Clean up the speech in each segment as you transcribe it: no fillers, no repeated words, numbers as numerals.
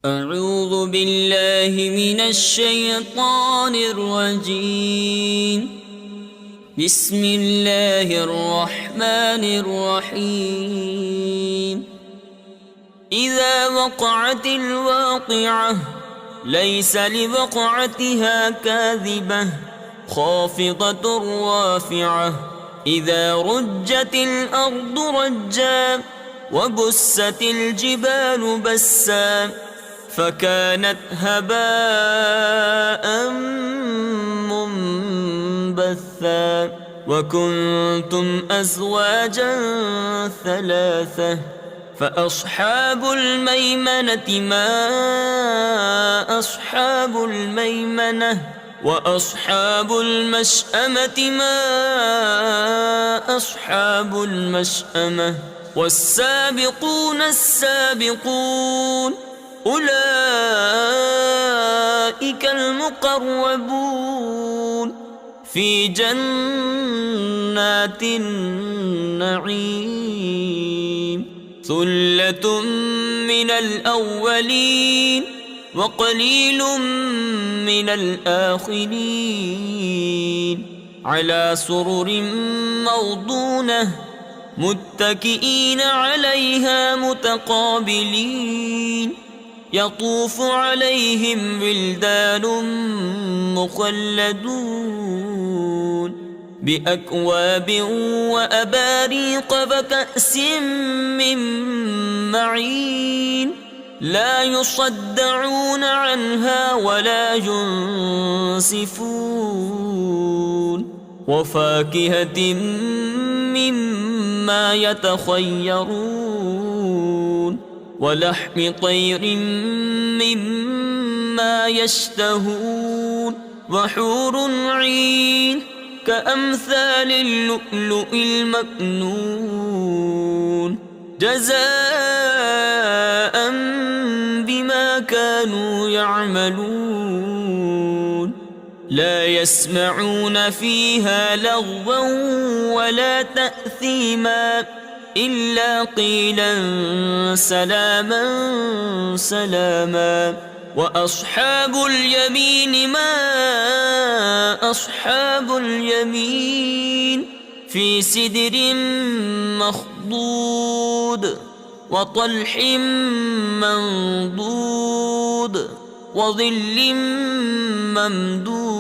أعوذ بالله من الشيطان الرجيم. بسم الله الرحمن الرحيم. إذا وقعت الواقعة ليس لوقعتها كاذبة خافضة رافعة. إذا رجت الأرض رجا وبست الجبال بسا فكانت هباء منبثا وكنتم أزواجا ثلاثة فأصحاب الميمنة ما أصحاب الميمنة وأصحاب المشأمة ما أصحاب المشأمة والسابقون السابقون أولئك المقربون في جنات النعيم. ثلة من الأولين وقليل من الآخرين على سرر موضونة متكئين عليها متقابلين يطوف عليهم ولدان مخلدون بأكواب وأباريق وكأس من معين لا يصدعون عنها ولا ينصفون وفاكهة مما يتخيرون ولحم طير مما يشتهون وحور عين كأمثال اللؤلؤ المكنون جزاء بما كانوا يعملون. لا يسمعون فيها لغوا ولا تأثيما إلا قيلا سلاما سلاما. وأصحاب اليمين ما أصحاب اليمين في سدر مخضود وطلح منضود وظل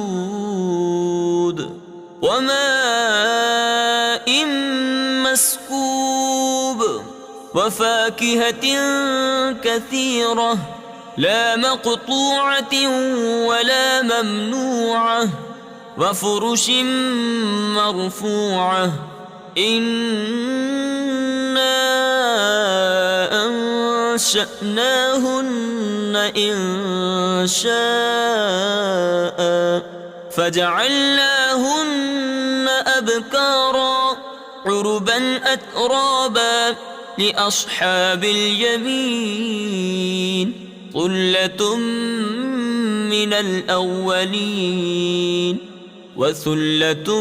ممدود وماء مسكوب وفاكهة كثيرة لا مقطوعة ولا ممنوعة وفرش مرفوعة. إنا أنشأناهن إنشاء فجعلناهن أبكارا عربا أترابا لأصحاب اليمين. ثلة من الأولين وثلة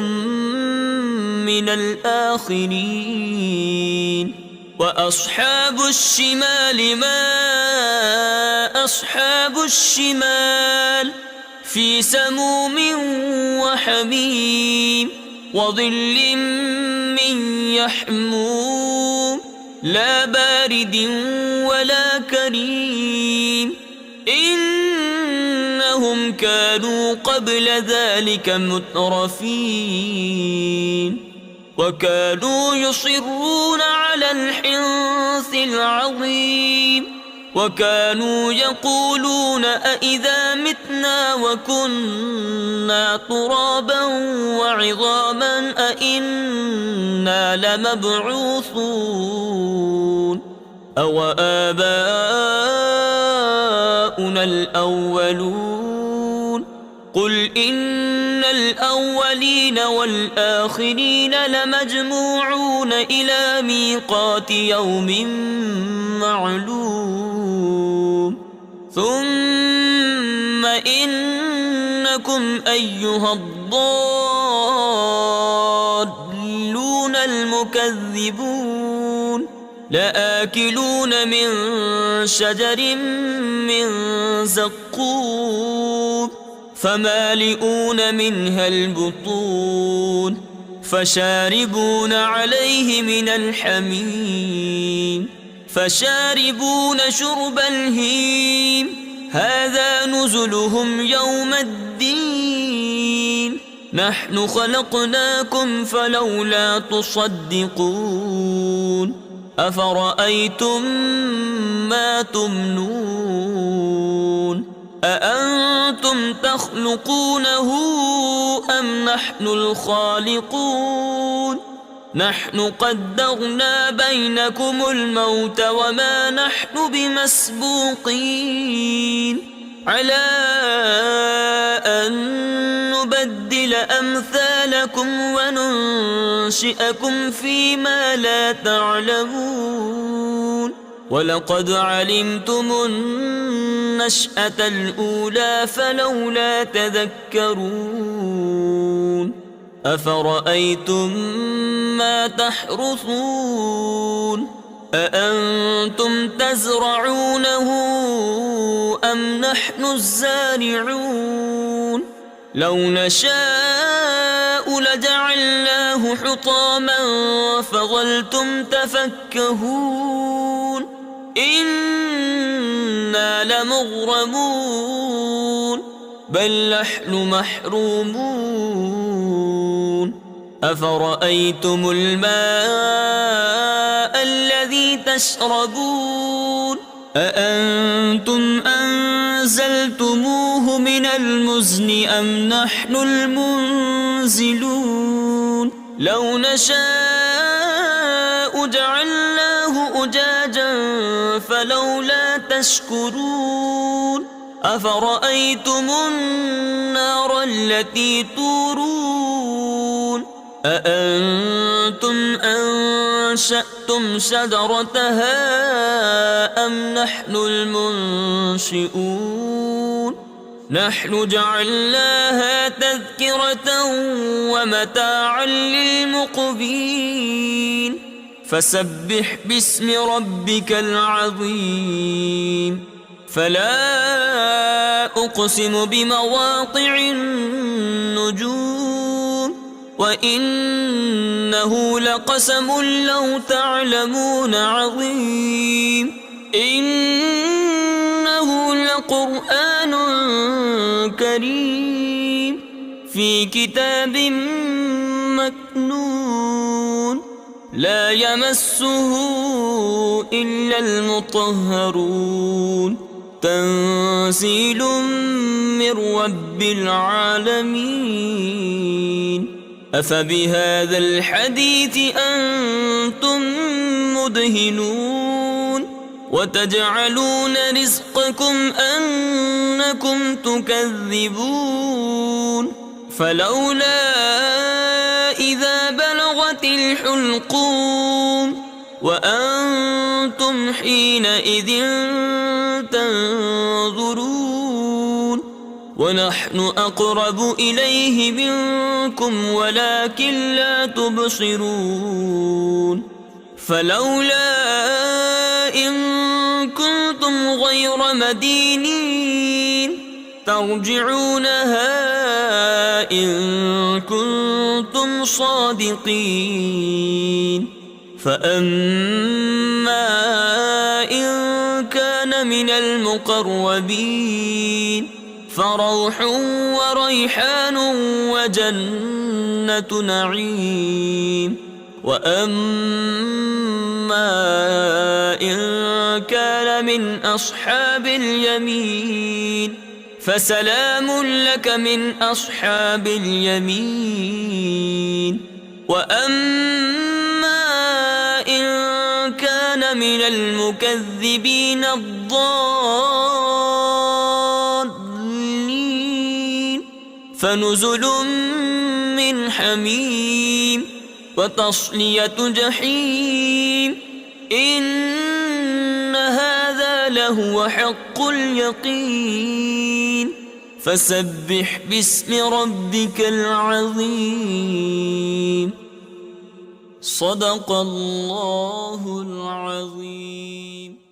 من الآخرين. وأصحاب الشمال ما أصحاب الشمال في سموم وحميم وظل من يحموم لا بارد ولا كريم إنهم كانوا قبل ذلك مترفين وكانوا يصرون على الحنث العظيم وكانوا يقولون أإذا متنا وكنا ترابا وعظاما أإنا لمبعوثون أو آباؤنا الأولون. قل إن الأولين والآخرين لمجموعون إلى ميقات يوم معلوم. ثم إنكم أيها الضالون المكذبون لآكلون من شجر من زقوم فمالئون منها البطون فشاربون عليه من الحميم فشاربون شرب الهيم هذا نزلهم يوم الدين نحن خلقناكم فلولا تصدقون أفرأيتم ما تمنون أأنتم تخلقونه أم نحن الخالقون نحن قدرنا بينكم الموت وما نحن بمسبوقين على أن نبدل أمثالكم وننشئكم فيما لا تعلمون ولقد علمتم النشأة الأولى فلولا تذكرون أفرأيتم ما تحرثون أأنتم تزرعونه أم نحن الزارعون لو نشاء لجعلناه حطاما فظلتم تفكهون إنا لمغرمون بل نحن محرومون أفرأيتم الماء الذي تشربون أأنتم أنزلتموه من المزن أم نحن المنزلون لو نشاء جعلناه أجاجا فلولا تشكرون أفرأيتم النار التي تورون أأنتم أنشأتم شجرتها أم نحن المنشئون نحن جعلناها تذكرة ومتاعا للمقوين فسبح باسم ربك العظيم فلا أقسم بمواقع النجوم وإنه لقسم لو تعلمون عظيم إنه لقرآن كريم في كتاب مكنون لا يمسه إلا المطهرون تنزيل من رب العالمين أفبهذا الحديث أنتم مدهنون وتجعلون رزقكم أنكم تكذبون فلولا إذا بلغت الحلقوم وأنتم حينئذ تنظرون ونحن أقرب إليه منكم ولكن لا تبصرون فلولا إن كنتم غير مدينين ترجعونها إن كنتم صادقين فأما إن كان من المقربين فروح وريحان وجنة نعيم وأما إن كان من أصحاب اليمين فسلام لك من أصحاب اليمين وأما إن كان من المكذبين الضالين فنزل من حميم وتصلية جحيم إن هذا لهو حق اليقين فسبح باسم ربك العظيم صدق الله العظيم.